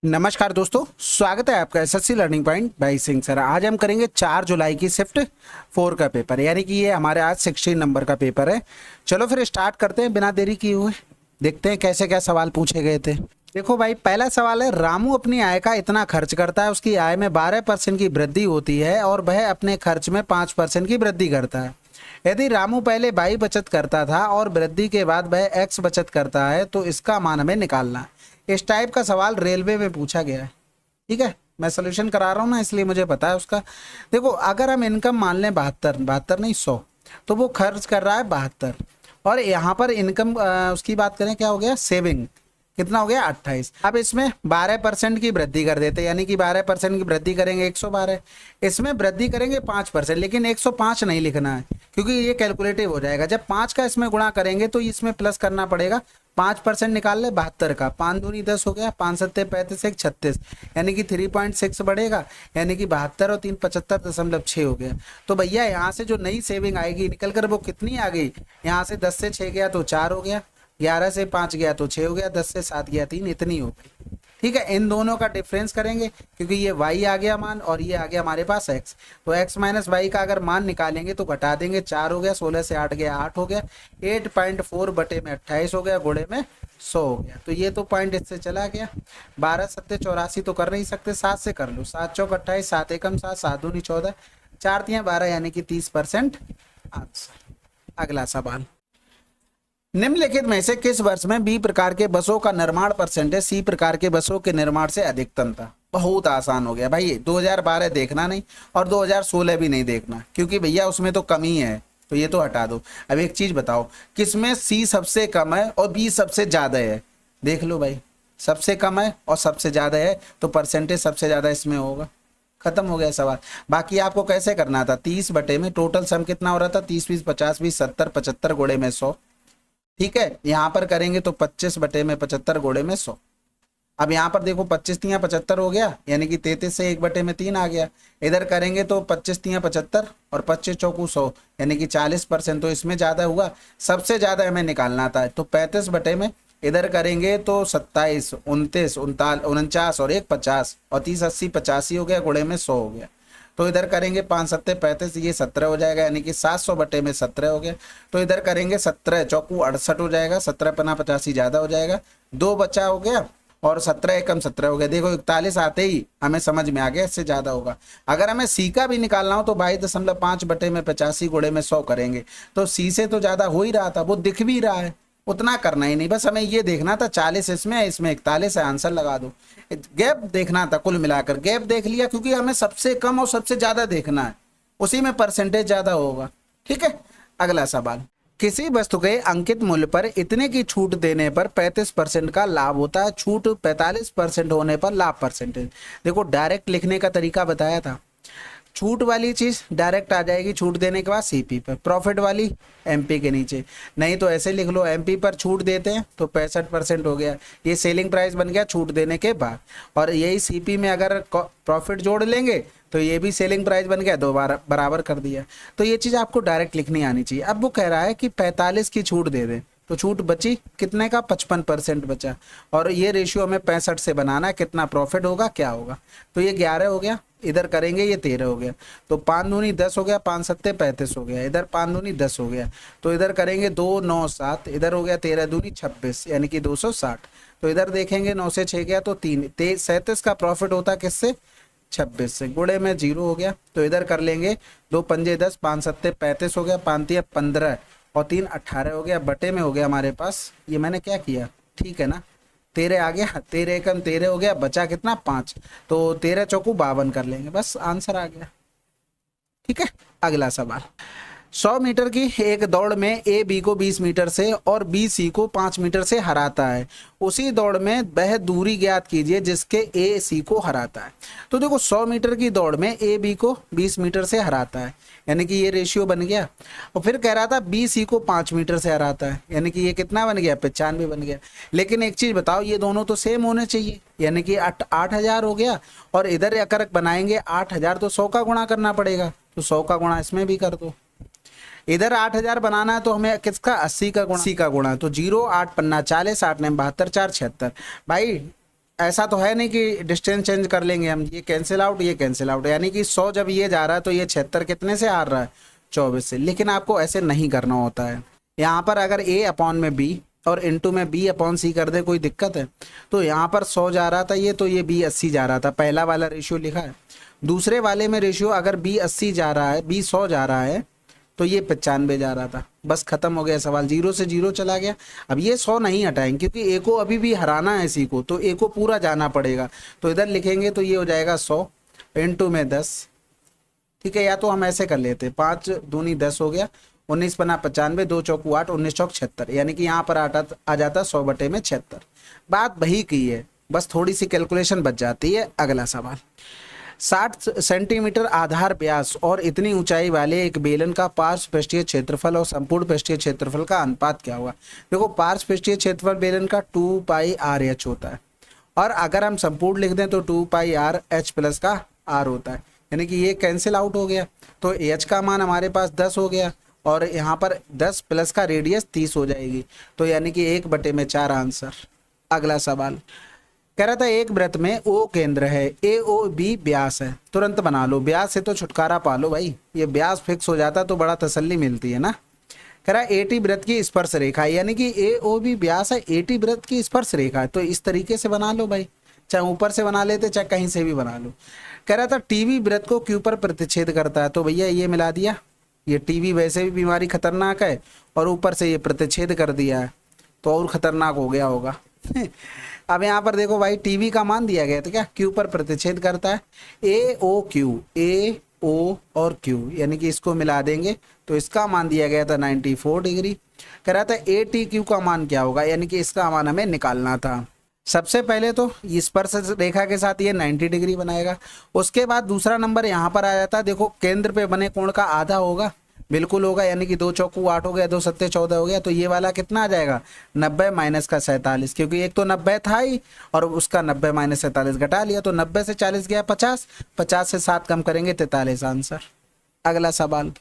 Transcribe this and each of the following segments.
नमस्कार दोस्तों, स्वागत है आपका SSC learning point by Singh sir. आज हम करेंगे 4 जुलाई की शिफ्ट 4 का पेपर, यानी कि ये हमारे आज 16 नंबर का पेपर है। चलो फिर स्टार्ट करते हैं बिना देरी किए हुए। देखते हैं कैसे क्या सवाल पूछे गए थे। देखो भाई, पहला सवाल है, रामू अपनी आय का इतना खर्च करता है, उसकी आय में 12% की वृद्धि होती है और वह अपने खर्च में 5% की वृद्धि करता है। यदि रामू पहले वाई बचत करता था और वृद्धि के बाद वह एक्स बचत करता है तो इसका मान हमें निकालना है। इस टाइप का सवाल रेलवे में पूछा गया है। ठीक है, मैं सोल्यूशन करा रहा हूँ ना, इसलिए मुझे पता है उसका। देखो, अगर हम इनकम मान लें 72 नहीं 100, तो वो खर्च कर रहा है 72, और यहाँ पर इनकम उसकी बात करें, क्या हो गया, सेविंग कितना हो गया 28। अब इसमें 12% की वृद्धि कर देते, यानी कि 12% की वृद्धि करेंगे 112, इसमें वृद्धि करेंगे 5%, लेकिन 105 नहीं लिखना है क्योंकि ये कैलकुलेटिव हो जाएगा। जब 5 का इसमें गुणा करेंगे तो इसमें प्लस करना पड़ेगा। 5% निकाल ले 72 का, 5 दूनी 10 हो गया, 5 सत्ते 35, 1 36, यानी कि 3.6 बढ़ेगा, यानी कि 72 और 3 75.6 हो गया। तो भैया यहाँ से जो नई सेविंग आएगी निकल कर वो कितनी आ गई, यहाँ से 10 से 6 गया तो 4 हो गया, 11 से 5 गया तो 6 हो गया, 10 से 7 गया 3, इतनी हो गई। ठीक है, इन दोनों का डिफरेंस करेंगे क्योंकि ये y आ गया मान और ये आ गया हमारे पास x, तो x माइनस वाई का अगर मान निकालेंगे तो घटा देंगे, 4 हो गया, 16 से 8 गया 8 हो गया, 8.4 बटे में 28 हो गया, गुणे में 100 हो गया। तो ये तो पॉइंट इससे चला गया। 12 सत्ते 84 तो कर नहीं सकते, 7 से कर लो, 7 चौक 28, 7 एकम 7, 7 दूनी 14, 4 तियां 12, यानी कि 30% आंसर। अगला सवाल, निम्नलिखित में से किस वर्ष में बी प्रकार के बसों का निर्माण परसेंटेज सी प्रकार के बसों के निर्माण से अधिकतम था। बहुत आसान हो गया भाई, 2012 देखना नहीं और 2016 भी नहीं देखना, क्योंकि भैया उसमें तो कमी है, तो ये तो हटा दो। अब एक चीज बताओ, किसमें सी सबसे कम है और बी सबसे ज्यादा है। देख लो भाई, सबसे कम है और सबसे ज्यादा है, तो परसेंटेज सबसे ज्यादा इसमें होगा। खत्म हो गया सवाल। बाकी आपको कैसे करना था, 30 बटे में टोटल सम कितना हो रहा था, 30 20 50 20 70 75 गुणे में 100। ठीक है, यहां पर करेंगे तो 25 बटे में 75 गुणे में 100। अब यहाँ पर देखो 25 तियां 75 हो गया, यानी कि 33 से 1 बटे में 3 आ गया। इधर करेंगे तो 25 तियां 75 और 25 चौकू 100, यानी कि 40%, तो इसमें ज्यादा हुआ। सबसे ज्यादा हमें निकालना था, तो 35 बटे में इधर करेंगे तो 27 29 49 और 1 50 और 30 80 85 हो गया, गुणे में 100 हो गया। तो इधर करेंगे 5 सत्ते 35, ये 17 हो जाएगा, यानी कि 700 बटे में 17 हो गया। तो इधर करेंगे 17 चौकू 68 हो जाएगा, 17 पना 85 ज्यादा हो जाएगा, 2 बचा हो गया, और 17 एकम 17 हो गया। देखो 41 आते ही हमें समझ में आ गया इससे ज्यादा होगा। अगर हमें सी का भी निकालना हो तो 22.5 बटे में 85 गुणे में 100 करेंगे, तो सी से तो ज्यादा हो ही रहा था, वो दिख भी रहा है। उतना करना ही नहीं, बस हमें ये देखना था 40 इसमें है, इसमें 41 है, आंसर लगा दो। गैप देखना था, कुल मिलाकर गैप देख लिया, क्योंकि हमें सबसे कम और सबसे ज्यादा देखना है, उसी में परसेंटेज ज्यादा होगा। ठीक है, अगला सवाल, किसी वस्तु के अंकित मूल्य पर इतने की छूट देने पर 35% का लाभ होता है, छूट 45% होने पर लाभ परसेंटेज। देखो, डायरेक्ट लिखने का तरीका बताया था। छूट वाली चीज डायरेक्ट आ जाएगी छूट देने के बाद सीपी पर, प्रॉफिट वाली एमपी के नीचे। नहीं तो ऐसे लिख लो, एमपी पर छूट देते हैं तो 65% हो गया, ये सेलिंग प्राइस बन गया छूट देने के बाद। और यही सीपी में अगर प्रॉफिट जोड़ लेंगे तो ये भी सेलिंग प्राइस बन गया, 2 बार बराबर कर दिया। तो ये चीज आपको डायरेक्ट लिखनी आनी चाहिए। अब वो कह रहा है कि 45 की छूट दे दें, तो छूट बची कितने का, 55% बचा, और ये रेशियो हमें 65 से बनाना है, कितना प्रॉफिट होगा क्या होगा। तो ये 11 हो गया, इधर करेंगे ये 13 हो गया, तो 5 दूनी 10 हो गया, 5 सत्ते 35 हो गया, इधर 5 दूनी 10 हो गया, तो इधर करेंगे 2 9 7, इधर हो गया 13 दूनी 26, यानी कि 260। तो इधर देखेंगे 9 से 6 गया तो 3, 37 का प्रॉफिट होता किससे, 26 से, गुणे में 0 हो गया। तो इधर कर लेंगे 2 पंजे 10, 5 सत्ते 35 हो गया, 5 तिया 15 और 3 18 हो गया, बटे में हो गया हमारे पास, ये मैंने क्या किया, ठीक है ना, 13 आ गया, 13 एकम 13 हो गया, बचा कितना 5, तो 13 चौकू 52 कर लेंगे, बस आंसर आ गया। ठीक है, अगला सवाल, 100 मीटर की एक दौड़ में ए बी को 20 मीटर से और बी सी को 5 मीटर से हराता है, उसी दौड़ में वह दूरी ज्ञात कीजिए जिसके ए सी को हराता है। तो देखो, 100 मीटर की दौड़ में ए बी को 20 मीटर से हराता है, यानी कि ये रेशियो बन गया, और फिर कह रहा था बी सी को 5 मीटर से हराता है, यानी कि ये कितना बन गया, 95 बन गया। लेकिन एक चीज बताओ, ये दोनों तो सेम होने चाहिए, यानी कि 8000 हो गया, और इधर अगर बनाएंगे 8000 तो 100 का गुणा करना पड़ेगा, तो 100 का गुणा इसमें भी कर दो। इधर 8000 बनाना है तो हमें किसका, 80 का गुणा, तो 0 8 पन्ना 40, 8 ने 72 4 76। भाई ऐसा तो है नहीं कि डिस्टेंस चेंज कर लेंगे हम, ये कैंसिल आउट ये कैंसिल आउट, यानी कि 100 जब ये जा रहा है तो ये 76 कितने से आ रहा है, 24 से। लेकिन आपको ऐसे नहीं करना होता है। यहाँ पर अगर ए अपॉन में बी और इनटू में बी अपॉन सी कर दे, कोई दिक्कत है? तो यहाँ पर 100 जा रहा था ये, तो ये बी 80 जा रहा था, पहला वाला रेशियो लिखा है। दूसरे वाले में रेशियो अगर बी 80 जा रहा है, बी 100 जा रहा है, तो ये 95 जा रहा था। बस खत्म हो गया सवाल, जीरो से जीरो चला गया। अब ये 100 नहीं हटाएंगे क्योंकि ए को अभी भी हराना है इसी को, तो ए को पूरा जाना पड़ेगा। तो इधर लिखेंगे तो ये हो जाएगा 100 इंटू में 10, ठीक है। या तो हम ऐसे कर लेते, 5 दूनी 10 हो गया, 19 बना 95, 2 चौकू 8, 19 चौक 76, यानी कि यहाँ पर आ जाता 100 बटे में 76। बात वही की है, बस थोड़ी सी कैलकुलेशन बच जाती है। अगला सवाल, 60 सेंटीमीटर आधार व्यास और इतनी ऊंचाई वाले एक बेलन का पार्श्व पृष्ठीय क्षेत्रफल और संपूर्ण पृष्ठीय क्षेत्रफल का अनुपात क्या होगा? देखो, पार्श्व पृष्ठीय क्षेत्रफल बेलन का 2 पाई आर एच होता है, और अगर हम संपूर्ण लिख दें तो 2 पाई आर एच प्लस का आर होता है, यानी कि ये कैंसिल आउट हो गया। तो एच का मान हमारे पास 10 हो गया, और यहाँ पर 10 प्लस का रेडियस 30 हो जाएगी, तो यानी कि 1 बटे में 4 आंसर। अगला सवाल कह रहा था एक वृत्त में ओ केंद्र है, ए ओ बी व्यास है, तुरंत बना लो। व्यास से तो छुटकारा पा लो भाई, ये व्यास फिक्स हो जाता तो बड़ा तसल्ली मिलती है ना। कह रहा है एटी वृत्त की स्पर्श रेखा है, यानी कि ए ओ बी व्यास है, एटी वृत्त की स्पर्श रेखा है, तो इस तरीके से बना लो भाई, चाहे ऊपर से बना लेते चाहे कहीं से भी बना लो। कह रहा था टीवी वृत्त को क्यू पर प्रतिच्छेद करता है, तो भैया ये मिला दिया, ये टीवी वैसे भी बीमारी खतरनाक है और ऊपर से ये प्रतिच्छेद कर दिया है तो और खतरनाक हो गया होगा। अब यहाँ पर देखो भाई, टीवी का मान दिया गया तो क्या क्यू पर प्रतिच्छेद करता है, ए ओ क्यू, ए ओ और क्यू, यानी कि इसको मिला देंगे तो इसका मान दिया गया था 94 डिग्री। कह रहा था ए टी क्यू का मान क्या होगा, यानी कि इसका मान हमें निकालना था। सबसे पहले तो स्पर्श रेखा के साथ ये 90 डिग्री बनाएगा, उसके बाद दूसरा नंबर यहाँ पर आ जाता है। देखो केंद्र पे बने कोण का आधा होगा, बिल्कुल होगा, यानी कि 2 चौकू 8 हो गया, 2 सत्ते 14 हो गया, तो ये वाला कितना आ जाएगा 90 माइनस का 47, क्योंकि एक तो 90 था ही और उसका 90 माइनस 47 घटा लिया, तो 90 से 40 गया 50, 50 से 7 कम करेंगे 43 आंसर। अगला सवाल,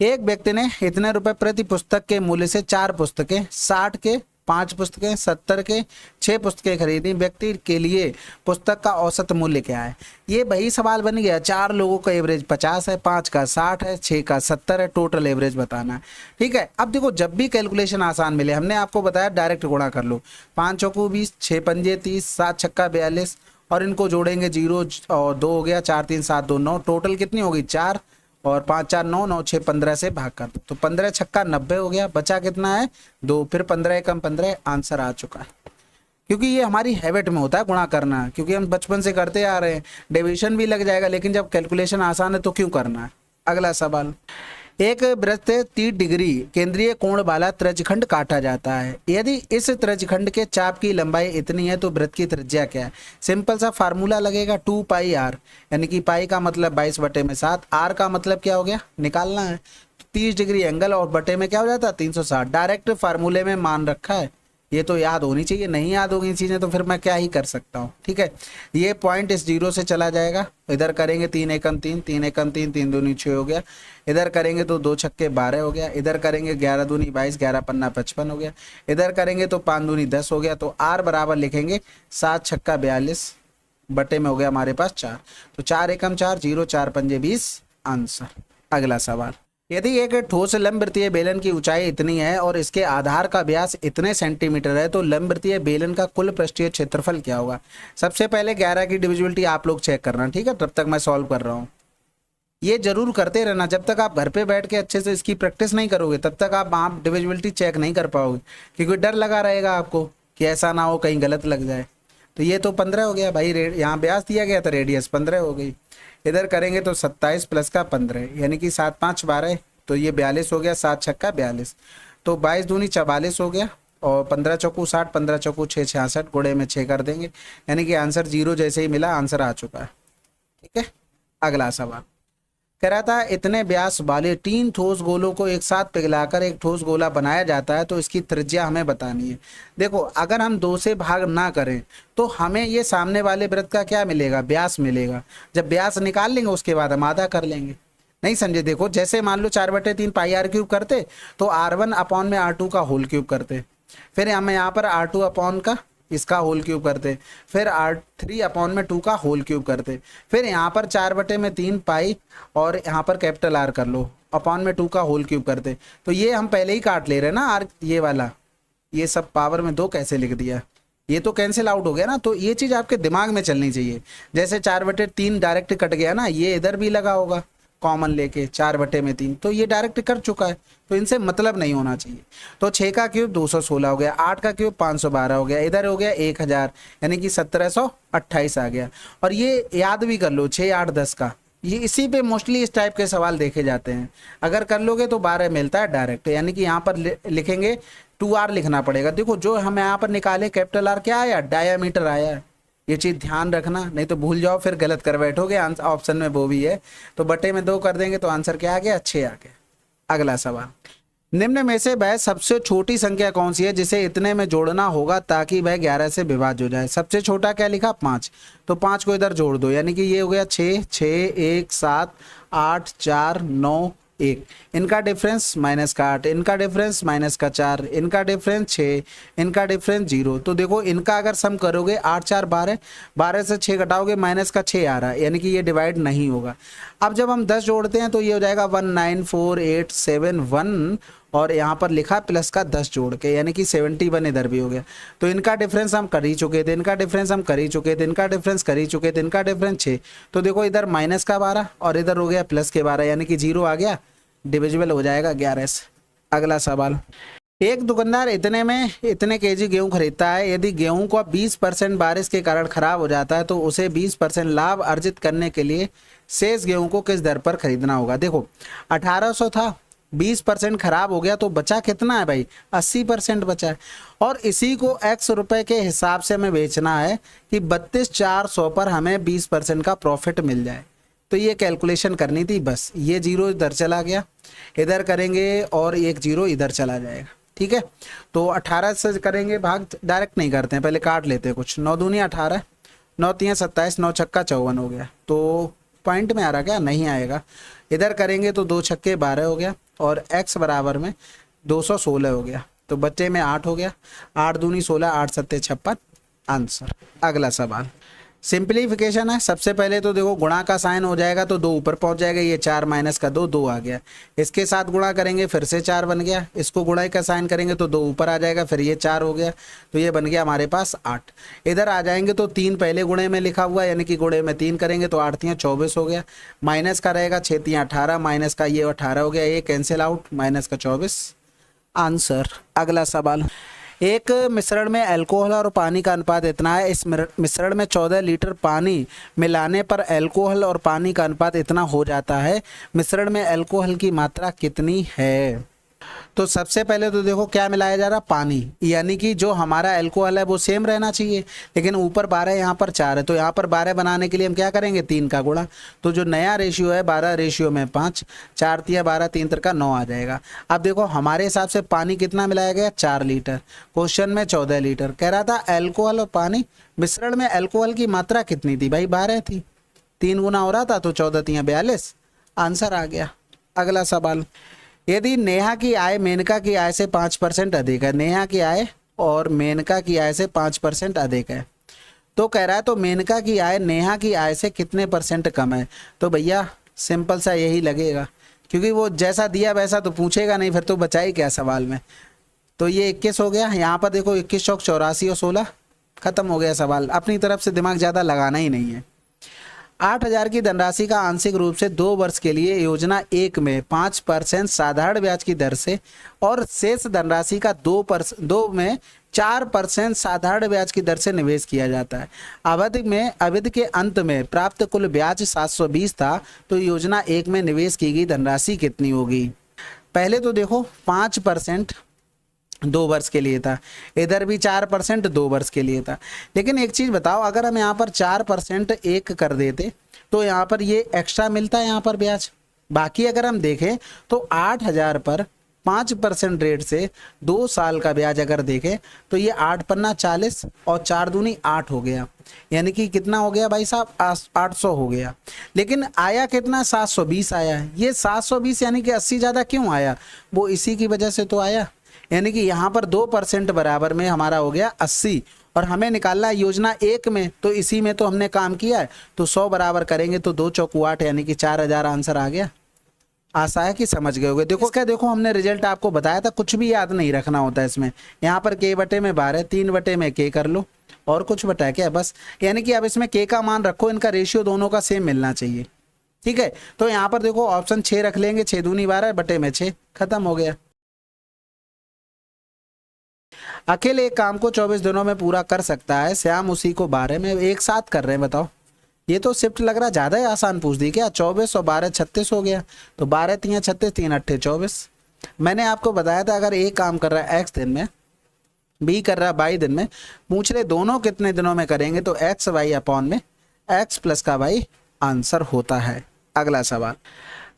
एक व्यक्ति ने इतने रुपए प्रति पुस्तक के मूल्य से 4 पुस्तकें, 60 के 5 पुस्तकें, 70 के 6 पुस्तकें खरीदी, व्यक्ति के लिए पुस्तक का औसत मूल्य क्या है? ये वही सवाल बन गया, 4 लोगों का एवरेज 50 है, 5 का 60 है, 6 का 70 है, टोटल एवरेज बताना है, ठीक है। अब देखो, जब भी कैलकुलेशन आसान मिले, हमने आपको बताया डायरेक्ट गुणा कर लो, 5 चौकू 20, 6 पंजे 30, 7 छक्का 42, और इनको जोड़ेंगे 0 और 2 हो गया, 4 3 7 2 9, टोटल कितनी होगी 4, और 5 4 9 9 6 15 से भाग कर दो, तो 15 छक्का 90 हो गया, बचा कितना है 2, फिर 15 कम 15, आंसर आ चुका है। क्योंकि ये हमारी हैबिट में होता है गुणा करना, क्योंकि हम बचपन से करते आ रहे हैं, डिवीजन भी लग जाएगा, लेकिन जब कैलकुलेशन आसान है तो क्यों करना है। अगला सवाल, एक वृत्त 30 डिग्री केंद्रीय कोण वाला त्रिज्यखंड काटा जाता है, यदि इस त्रिज्यखंड के चाप की लंबाई इतनी है तो वृत्त की त्रिज्या क्या है? सिंपल सा फार्मूला लगेगा, 2 पाई आर, यानी कि पाई का मतलब 22 बटे में 7, आर का मतलब क्या हो गया निकालना है, 30 डिग्री एंगल और बटे में क्या हो जाता है 360, डायरेक्ट फार्मूले में मान रखा है, ये तो याद होनी चाहिए, नहीं याद होगी चीज़ें तो फिर मैं क्या ही कर सकता हूँ, ठीक है। ये पॉइंट इस 0 से चला जाएगा, इधर करेंगे 3 एकम 3, 3 एकम 3, 3 दूनी 6 हो गया, इधर करेंगे तो 2 छक्के 12 हो गया, इधर करेंगे 11 दूनी 22, 11 पन्ना 55 हो गया, इधर करेंगे तो 5 दूनी 10 हो गया, तो आर बराबर लिखेंगे 7 छक्का 42 बटे में हो गया हमारे पास 4, तो 4 एकम 4, 0 4 पंजे 20 आंसर। अगला सवाल, यदि एक ठोस लंबवृत्तीय बेलन की ऊंचाई इतनी है और इसके आधार का व्यास इतने सेंटीमीटर है, तो लंबवृत्तीय बेलन का कुल पृष्ठीय क्षेत्रफल क्या होगा? सबसे पहले 11 की डिविजिबिलिटी आप लोग चेक करना, ठीक है, तब तक मैं सॉल्व कर रहा हूँ। ये जरूर करते रहना, जब तक आप घर पे बैठ के अच्छे से इसकी प्रैक्टिस नहीं करोगे तब तक आप डिविजिबिलिटी चेक नहीं कर पाओगे, क्योंकि डर लगा रहेगा आपको कि ऐसा ना हो कहीं गलत लग जाए। तो ये तो 15 हो गया भाई, यहाँ व्यास दिया गया था, रेडियस 15 हो गई, इधर करेंगे तो 27 प्लस का 15, यानी कि 7 5 12, तो ये 42 हो गया, 7 छक्का 42, तो 22 दूनी 44 हो गया, और 15 चौकू 60, 15 चौकू 6 66, गुणे में 6 कर देंगे, यानी कि आंसर 0 जैसे ही मिला आंसर आ चुका है, ठीक है। अगला सवाल कह रहा था इतने व्यास वाले 3 ठोस गोलों को एक साथ पिघलाकर एक ठोस गोला बनाया जाता है, तो इसकी त्रिज्या हमें बतानी है। देखो, अगर हम 2 से भाग ना करें तो हमें ये सामने वाले वृत्त का क्या मिलेगा, व्यास मिलेगा, जब व्यास निकाल लेंगे उसके बाद हम आधा कर लेंगे। नहीं समझे? देखो, जैसे मान लो 4/3 पाई आर क्यूब करते तो R1 अपॉन में R2 का होल क्यूब करते, फिर हमें यहाँ पर R2 अपॉन का इसका होल क्यूब करते, फिर 3/2 का होल क्यूब करते, फिर यहाँ पर 4/3 पाई और यहाँ पर कैपिटल आर कर लो, अपॉन में 2 का होल क्यूब करते। तो ये हम पहले ही काट ले रहे हैं ना आर, ये वाला, ये सब पावर में 2 कैसे लिख दिया, ये तो कैंसिल आउट हो गया ना। तो ये चीज़ आपके दिमाग में चलनी चाहिए। जैसे 4/3 डायरेक्ट कट गया ना, ये इधर भी लगा होगा कॉमन लेके 4/3, तो ये डायरेक्ट कर चुका है, तो इनसे मतलब नहीं होना चाहिए। तो 6 का क्यूब 216 हो गया, 8 का क्यूब 512 हो गया, इधर हो गया 1000 यानी कि 1728 आ गया। और ये याद भी कर लो 6 8 10 का, ये इसी पे मोस्टली इस टाइप के सवाल देखे जाते हैं। अगर कर लोगे तो 12 मिलता है डायरेक्ट, यानी कि यहाँ पर लिखेंगे 2r लिखना पड़ेगा। देखो जो हम यहाँ पर निकाले कैपिटल आर क्या आया, डायामीटर आया। ये चीज़ ध्यान रखना, नहीं तो भूल जाओ फिर गलत कर बैठोगे। ऑप्शन में वो भी है, तो बटे में 2 कर देंगे तो आंसर क्या आ गया, 6 आ गया। अगला सवाल, निम्न में से वह सबसे छोटी संख्या कौन सी है जिसे इतने में जोड़ना होगा ताकि वह 11 से विभाज्य हो जाए। सबसे छोटा क्या लिखा, 5, तो 5 को इधर जोड़ दो, यानी कि ये हो गया 6, 6, 1, 7, 8, 4, 9, 1, इनका डिफरेंस माइनस का 8, इनका डिफरेंस माइनस का 4, इनका डिफरेंस 6, इनका डिफरेंस 0। तो देखो इनका अगर सम करोगे 8 4 12, 12 से 6 घटाओगे माइनस का 6 आ रहा है, यानी कि ये डिवाइड नहीं होगा। अब जब हम 10 जोड़ते हैं तो ये हो जाएगा 19487 और यहाँ पर लिखा प्लस का 10 जोड़ के, यानी कि 71 इधर भी हो गया। तो इनका डिफरेंस हम कर ही चुके थे, इनका डिफरेंस हम कर ही चुके थे, इनका डिफरेंस कर ही चुके थे, इनका डिफरेंस 6। तो देखो इधर माइनस का 12 और इधर हो गया प्लस के 12, यानी कि 0 आ गया, डिविजिबल हो जाएगा 11 से। अगला सवाल, एक दुकानदार इतने केजी गेहूं खरीदता है, यदि गेहूं का 20% बारिश के कारण खराब हो जाता है तो उसे 20% लाभ अर्जित करने के लिए शेष गेहूं को किस दर पर खरीदना होगा। देखो 1800 था, 20% खराब हो गया तो बचा कितना है भाई, 80% बचा है, और इसी को x रुपए के हिसाब से हमें बेचना है कि 32,400 पर हमें 20% का प्रॉफिट मिल जाए। तो ये कैलकुलेशन करनी थी, बस ये 0 इधर चला गया, इधर करेंगे और एक 0 इधर चला जाएगा, ठीक है। तो 18 से करेंगे भाग, डायरेक्ट नहीं करते हैं, पहले काट लेते हैं कुछ। 9 दूनी 18, 9 3 27, 9 छक्का 54 हो गया। तो पॉइंट में आ रहा क्या, नहीं आएगा। इधर करेंगे तो 2 छक्के 12 हो गया और x बराबर में 216 हो गया, तो बच्चे में 8 हो गया, 8 दूनी 16, 8 सत्ते 56 आंसर। अगला सवाल, सिंप्लीफिकेशन है। सबसे पहले तो देखो गुणा का साइन हो जाएगा तो 2 ऊपर पहुंच जाएगा, ये 4 माइनस का 2, 2 आ गया। इसके साथ गुणा करेंगे फिर से 4 बन गया, इसको गुणा का साइन करेंगे तो 2 ऊपर आ जाएगा, फिर ये 4 हो गया, तो ये बन गया हमारे पास 8। इधर आ जाएंगे तो 3 पहले गुणे में लिखा हुआ, यानी कि गुणे में 3 करेंगे तो 8 3 24 हो गया, माइनस का रहेगा 6 3 18, माइनस का ये 18 हो गया, ये कैंसिल आउट, माइनस का 24 आंसर। अगला सवाल, एक मिश्रण में अल्कोहल और पानी का अनुपात इतना है, इस मिश्रण में 14 लीटर पानी मिलाने पर अल्कोहल और पानी का अनुपात इतना हो जाता है, मिश्रण में अल्कोहल की मात्रा कितनी है। तो सबसे पहले तो देखो क्या मिलाया जा रहा, पानी, यानी कि जो हमारा अल्कोहल है वो सेम रहना चाहिए, लेकिन ऊपर 12 यहाँ पर 4 है, तो यहाँ पर 12 बनाने के लिए हम क्या करेंगे, 3 का गुणा। तो जो नया रेशियो है 12 रेशियो में 5, 4 तिया 12, 3 तिरका 9 आ जाएगा। अब देखो हमारे हिसाब से पानी कितना मिलाया गया, 4 लीटर, क्वेश्चन में 14 लीटर कह रहा था। अल्कोहल और पानी मिश्रण में अल्कोहल की मात्रा कितनी थी भाई, 12 थी, 3 गुना हो रहा था, तो 14 तिया 42 आंसर आ गया। अगला सवाल, यदि नेहा की आय मेनका की आय से 5% अधिक है, नेहा की आय और मेनका की आय से 5% अधिक है, तो कह रहा है तो मेनका की आय नेहा की आय से कितने % कम है। तो भैया सिंपल सा यही लगेगा, क्योंकि वो जैसा दिया वैसा तो पूछेगा नहीं, फिर तो बचा ही क्या सवाल में। तो ये 21 हो गया, यहाँ पर देखो 21 चौक 84 और 16 खत्म हो गया सवाल। अपनी तरफ से दिमाग ज़्यादा लगाना ही नहीं है। 8,000 की धनराशि का आंशिक रूप से 2 वर्ष के लिए योजना 1 में 5% साधारण ब्याज की दर से और शेष धनराशि का 2 में 4% साधारण ब्याज की दर से निवेश किया जाता है। अवधि के अंत में प्राप्त कुल ब्याज 720 था, तो योजना 1 में निवेश की गई धनराशि कितनी होगी। पहले तो देखो 5% 2 वर्ष के लिए था, इधर भी 4% 2 वर्ष के लिए था, लेकिन एक चीज़ बताओ, अगर हम यहाँ पर 4% 1 कर देते तो यहाँ पर ये एक्स्ट्रा मिलता है यहाँ पर ब्याज। बाकी अगर हम देखें तो 8,000 पर 5% रेट से 2 साल का ब्याज अगर देखें तो ये 8 पन्ना 40 और 4 दूनी 8 हो गया, यानी कि कितना हो गया भाई साहब, 800 हो गया। लेकिन आया कितना, 720 आया है। ये 720 यानी कि 80 ज़्यादा क्यों आया, वो इसी की वजह से तो आया, यानी कि यहाँ पर 2% बराबर में हमारा हो गया 80 और हमें निकालना है योजना 1 में, तो इसी में तो हमने काम किया है। तो 100 बराबर करेंगे तो 2 चौकू 8 यानी कि 4000 आंसर आ गया। आशा है कि समझ गए होगे। देखो इसका देखो हमने रिजल्ट आपको बताया था, कुछ भी याद नहीं रखना होता है इसमें। यहाँ पर k बटे में 12, 3 बटे में k कर लो, और कुछ बटा क्या बस, यानी कि अब इसमें k का मान रखो, इनका रेशियो दोनों का सेम मिलना चाहिए। ठीक है, तो यहाँ पर देखो ऑप्शन 6 रख लेंगे, 6 दूनी 12 बटे में 6, खत्म हो गया। अकेले एक काम को 24 दिनों में पूरा कर सकता है, श्याम उसी को 12 में। एक साथ कर रहे हैं, बताओ। ये तो शिफ्ट लग रहा ज्यादा ही आसान पूछ दी क्या। 24 और 12 36 हो गया, तो 12 3 36, 3 8 24। मैंने आपको बताया था अगर एक काम कर रहा है x दिन में, बी कर रहा है y दिन में, पूछ रहे दोनों कितने दिनों में करेंगे, तो x y अपॉन में x प्लस का y आंसर होता है। अगला सवाल।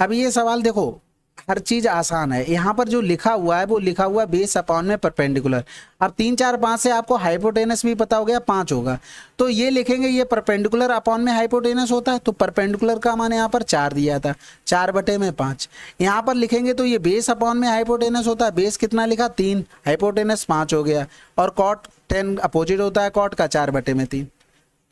अब ये सवाल देखो हर चीज आसान है। यहाँ पर जो लिखा हुआ है वो लिखा हुआ है बेस अपॉन में परपेंडिकुलर। अब 3 4 5 से आपको हाइपोटेनस भी पता हो गया, 5 होगा, तो ये लिखेंगे ये परपेंडिकुलर अपॉन में हाइपोटेनस होता है। तो परपेंडिकुलर का मान यहाँ पर 4 दिया था, 4 बटे में 5। यहाँ पर लिखेंगे तो ये बेस अपॉन में हाइपोटेनस होता है। बेस कितना लिखा 3, हाइपोटेनस 5 हो गया, और कॉट 10 अपोजिट होता है कॉट का, 4 बटे में 3।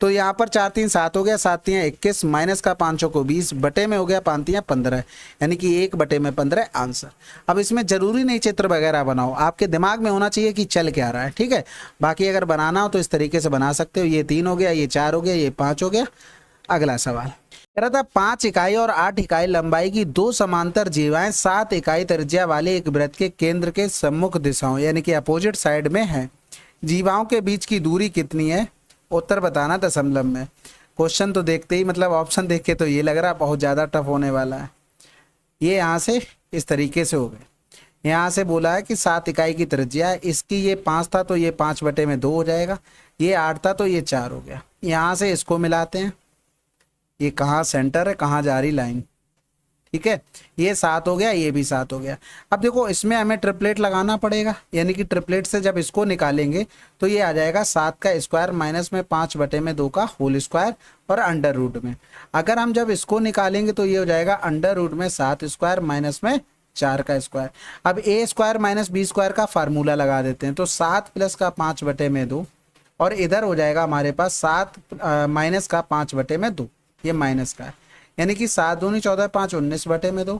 तो यहाँ पर 4 3 7 हो गया, 7 3 21, माइनस का 5 को 20, बटे में हो गया 5 3 15, यानी कि 1 बटे में 15 आंसर। अब इसमें जरूरी नहीं चित्र वगैरह बनाओ, आपके दिमाग में होना चाहिए कि चल क्या रहा है। ठीक है, बाकी अगर बनाना हो तो इस तरीके से बना सकते हो। ये 3 हो गया, ये 4 हो गया, ये 5 हो गया। अगला सवाल कह रहा था 5 इकाई और 8 इकाई लंबाई की 2 समांतर जीवाएं 7 इकाई त्रिज्या वाले एक वृत्त के केंद्र के सम्मुख दिशाओं यानी कि अपोजिट साइड में है। जीवाओं के बीच की दूरी कितनी है, उत्तर बताना दशमलव में। क्वेश्चन तो देखते ही मतलब ऑप्शन देख के तो ये लग रहा बहुत ज़्यादा टफ होने वाला है। ये यहाँ से इस तरीके से हो गए। यहाँ से बोला है कि 7 इकाई की त्रिज्या है, इसकी ये 5 था तो ये 5 बटे में 2 हो जाएगा, ये 8 था तो ये 4 हो गया। यहाँ से इसको मिलाते हैं, ये कहाँ सेंटर है कहाँ जा रही लाइन। ठीक है, ये 7 हो गया, ये भी 7 हो गया। अब देखो इसमें हमें ट्रिपलेट लगाना पड़ेगा, यानी कि ट्रिपलेट से जब इसको निकालेंगे तो ये आ जाएगा 7 का स्क्वायर माइनस में 5 बटे में 2 का होल स्क्वायर और अंडर रूट में। अगर हम जब इसको निकालेंगे तो ये हो जाएगा अंडर रूट में 7 स्क्वायर माइनस में 4 का स्क्वायर। अब ए स्क्वायर माइनस बी स्क्वायर का फार्मूला लगा देते हैं, तो 7 प्लस का 5 बटे में 2, और इधर हो जाएगा हमारे पास 7 माइनस का 5 बटे में 2, ये माइनस का है, यानी कि 7 दूनी 14 5 19 बटे में 2।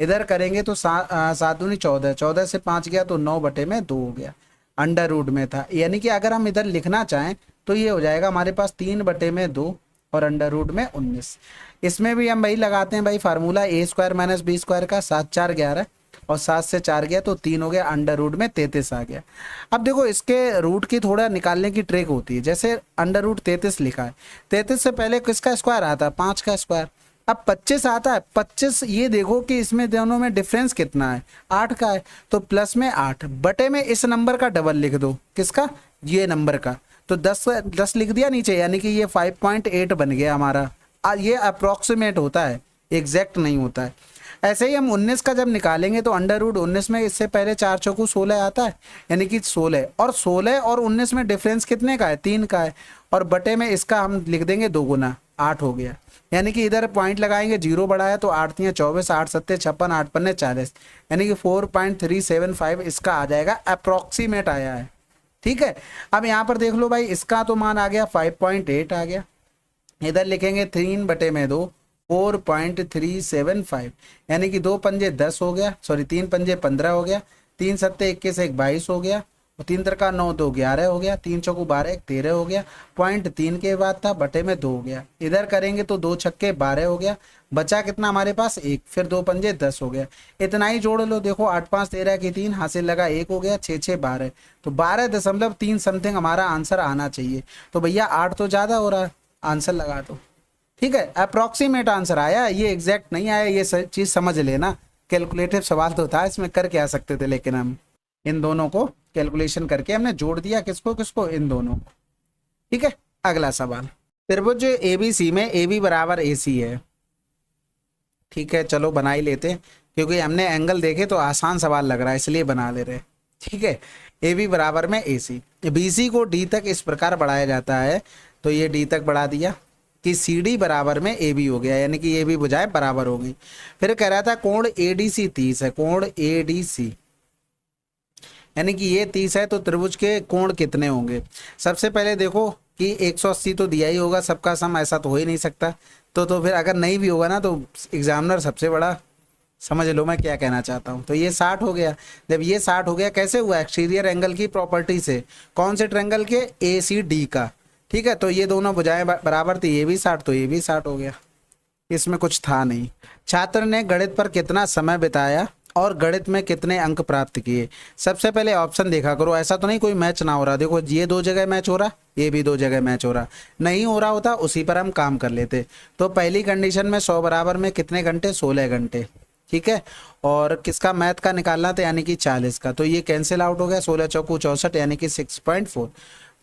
इधर करेंगे तो 7 दूनी 14, 14 से 5 गया तो 9 बटे में 2 हो गया, अंडर रूट में था। यानी कि अगर हम इधर लिखना चाहें तो ये हो जाएगा हमारे पास 3 बटे में 2 और अंडर रूट में 19। इसमें भी हम वही लगाते हैं भाई फार्मूला, ए स्क्वायर माइनस बी स्क्वायर का, 7 4 11 और 7 से 4 गया तो 3 हो गया, अंडर रूट में 33 आ गया। अब देखो इसके रूट की थोड़ा निकालने की ट्रिक होती है। जैसे अंडर रूट 33 लिखा है, 33 से पहले किसका स्क्वायर आता है, 5 का स्क्वायर। अब 25 आता है, 25 ये देखो कि इसमें दोनों में डिफरेंस कितना है, 8 का है, तो प्लस में 8 बटे में इस नंबर का डबल लिख दो, किसका, ये नंबर का, तो 10 लिख दिया नीचे, यानी कि ये 5.8 बन गया हमारा। ये अप्रोक्सीमेट होता है, एग्जैक्ट नहीं होता है। ऐसे ही हम 19 का जब निकालेंगे तो अंडर रूट 19 में इससे पहले 4 चौकू 16 आता है, यानी कि 16, और 16 और 19 में डिफरेंस कितने का है, 3 का है, और बटे में इसका हम लिख देंगे 2 गुना, 8 हो गया। यानी कि इधर पॉइंट लगाएंगे, 0 बढ़ाया तो 8 3 24, 8 7 56, 8 5 40, यानी कि 4.375 इसका आ जाएगा, अप्रोक्सीमेट आया है। ठीक है, अब यहाँ पर देख लो भाई, इसका तो मान आ गया 5.8 आ गया, इधर लिखेंगे 3 बटे में 2, 4.375, यानी कि 2 पंजे 10 हो गया, सॉरी 3 पंजे 15 हो गया, 3 सत्ते 21 1 22 हो गया, और 3 तरका 9 2 11 हो गया, 3 चौकू 12 1 13 हो गया, 0.3 के बाद था बटे में 2 हो गया। इधर करेंगे तो 2 छक्के 12 हो गया, बचा कितना हमारे पास 1, फिर 2 पंजे 10 हो गया, इतना ही जोड़ लो। देखो 8 5 13 की 3 हासिल लगा 1 हो गया, 6 6 12, तो 12.3 समथिंग हमारा आंसर आना चाहिए। तो भैया 8 तो ज़्यादा हो रहा है, आंसर लगा दो। ठीक है, अप्रोक्सीमेट आंसर आया, ये एग्जैक्ट नहीं आया, ये चीज़ समझ लेना। कैलकुलेटिव सवाल तो था, इसमें करके आ सकते थे, लेकिन हम इन दोनों को कैलकुलेशन करके हमने जोड़ दिया, किसको किसको, इन दोनों को। ठीक है, अगला सवाल, त्रिभुज एबीसी में AB बराबर AC है। ठीक है, चलो बना ही लेते हैं, क्योंकि हमने एंगल देखे तो आसान सवाल लग रहा है, इसलिए बना ले रहे। ठीक है, AB बराबर में AC, BC को D तक इस प्रकार बढ़ाया जाता है, तो ये D तक बढ़ा दिया कि CD बराबर में AB हो गया, यानी कि AB भुजाएं बराबर हो गई। फिर कह रहा था कोण ADC 30 है, कोण ADC यानी कि ये 30 है तो त्रिभुज के कोण कितने होंगे। सबसे पहले देखो कि 180 तो दिया ही होगा सबका सम, ऐसा तो हो ही नहीं सकता। तो फिर अगर नहीं भी होगा ना तो एग्जामिनर सबसे बड़ा, समझ लो मैं क्या कहना चाहता हूँ। तो ये 60 हो गया। जब ये 60 हो गया कैसे हुआ, एक्सटीरियर एंगल की प्रॉपर्टी से। कौन से ट्रायंगल के, ए सी डी का। ठीक है, तो ये दोनों भुजाएं बराबर थी, ये भी 60 तो ये भी 60 हो गया, इसमें कुछ था नहीं। छात्र ने गणित पर कितना समय बिताया और गणित में कितने अंक प्राप्त किए। सबसे पहले ऑप्शन देखा करो, ऐसा तो नहीं कोई मैच ना हो रहा। देखो ये 2 जगह मैच हो रहा, ये भी 2 जगह मैच हो रहा, नहीं हो रहा होता उसी पर हम काम कर लेते। तो पहली कंडीशन में 100 बराबर में कितने घंटे, 16 घंटे। ठीक है, और किसका मैथ का निकालना था, यानी कि 40 का। तो ये कैंसिल आउट हो गया, 16 चौकू 64 यानी कि 6.4।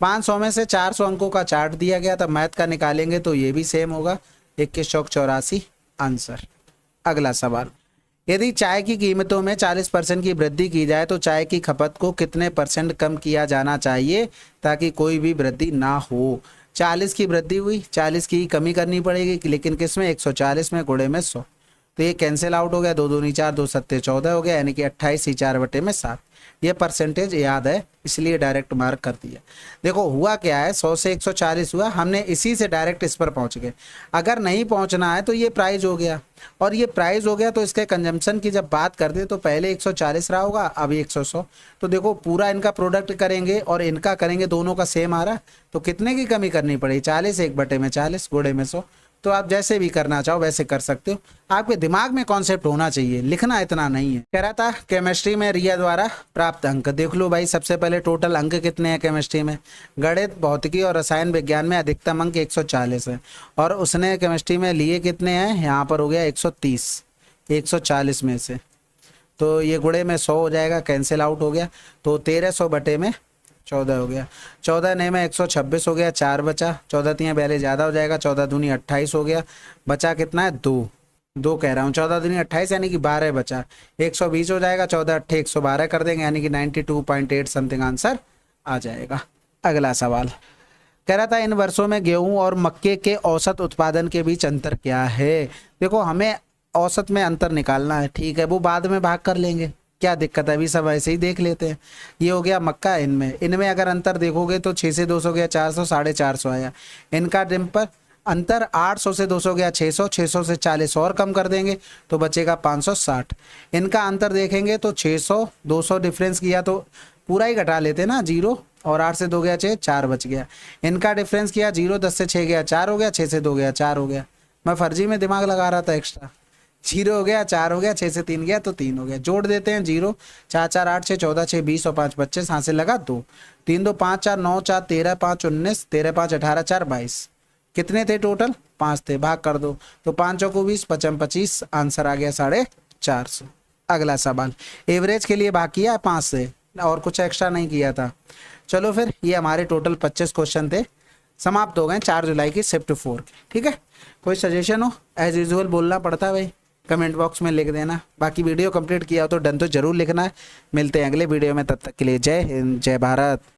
500 में से 400 अंकों का चार्ट दिया गया था, मैथ का निकालेंगे तो ये भी सेम होगा, 21 चौक 84 आंसर। अगला सवाल, यदि चाय की कीमतों में 40% की वृद्धि की जाए तो चाय की खपत को कितने % कम किया जाना चाहिए ताकि कोई भी वृद्धि ना हो। 40 की वृद्धि हुई, 40 की कमी करनी पड़ेगी, लेकिन किसमें, 140 में, गुणे में 100। तो ये कैंसिल आउट हो गया, 2 दूनी 4, 2 सत्ते 14 हो गया, यानी कि 28 ही 4 बटे में 7। ये परसेंटेज याद है इसलिए डायरेक्ट मार्क कर दिया। देखो हुआ क्या है, 100 से 140 हुआ, हमने इसी से डायरेक्ट इस पर पहुंच गए। अगर नहीं पहुंचना है तो ये प्राइस हो गया, और ये प्राइस हो गया तो इसके कंजम्पशन की जब बात करते तो पहले 140 रहा होगा, अभी 100। तो देखो पूरा इनका प्रोडक्ट करेंगे और इनका करेंगे, दोनों का सेम आ रहा, तो कितने की कमी करनी पड़ेगी, 40, 1 बटे में 40 गुणे में 100। तो आप जैसे भी करना चाहो वैसे कर सकते हो, आपके दिमाग में कॉन्सेप्ट होना चाहिए, लिखना इतना नहीं है। कह रहा था केमिस्ट्री में रिया द्वारा प्राप्त अंक। देख लो भाई, सबसे पहले टोटल अंक कितने हैं केमिस्ट्री में। गणित, भौतिकी और रसायन विज्ञान में अधिकतम अंक 140 है, और उसने केमिस्ट्री में लिए कितने हैं, यहाँ पर हो गया 130 140 में से। तो ये गुणे में 100 हो जाएगा, कैंसिल आउट हो गया, तो 1300 बटे में 14 हो गया। 14 ने में 126 हो गया, 4 बचा, 14 3 पहले ज़्यादा हो जाएगा, 14 दूनी 28 हो गया, बचा कितना है, 2 कह रहा हूँ, 14 दूनी 28 यानी कि 12 बचा, 120 हो जाएगा, 14 अट्ठे 112 कर देंगे, यानी कि 92.8 समथिंग आंसर आ जाएगा। अगला सवाल कह रहा था इन वर्षों में गेहूं और मक्के के औसत उत्पादन के बीच अंतर क्या है। देखो हमें औसत में अंतर निकालना है, ठीक है, वो बाद में भाग कर लेंगे, क्या दिक्कत है, अभी सब ऐसे ही देख लेते हैं। ये हो गया मक्का, इनमें अगर अंतर देखोगे तो 6 से 200 गया 400, 450 आया। इनका डिम्पर अंतर 800 से 200 गया 600, 600 से 40 और कम कर देंगे तो बचेगा 560। इनका अंतर देखेंगे तो 600 200 डिफरेंस किया तो पूरा ही घटा लेते ना, 0, और 8 से 2 गया 6, 4 बच गया। इनका डिफरेंस किया 0, 10 से 6 गया 4 हो गया, 6 से 2 गया 4 हो गया। मैं फर्जी में दिमाग लगा रहा था एक्स्ट्रा, 0 हो गया, 4 हो गया, 6 से 3 गया तो 3 हो गया। जोड़ देते हैं 0, 4 4 8 6 14 6 20 और 5 25, हाथ से लगा 2, 3 2 5 4 9 4 13 5 19, 13 5 18 4 22। कितने थे टोटल, 5 थे, भाग कर दो तो 5 चौको 20, 55 25, आंसर आ गया 450। अगला सवाल एवरेज के लिए बाकी है 5 से, और कुछ एक्स्ट्रा नहीं किया था। चलो फिर ये हमारे टोटल 25 क्वेश्चन थे, समाप्त हो गए 4 जुलाई की शिफ्ट 4 के। ठीक है, कोई सजेशन हो एज यूजुअल बोलना पड़ता है भाई, कमेंट बॉक्स में लिख देना। बाकी वीडियो कंप्लीट किया हो तो डन तो जरूर लिखना है। मिलते हैं अगले वीडियो में, तब तक के लिए जय हिंद, जय भारत।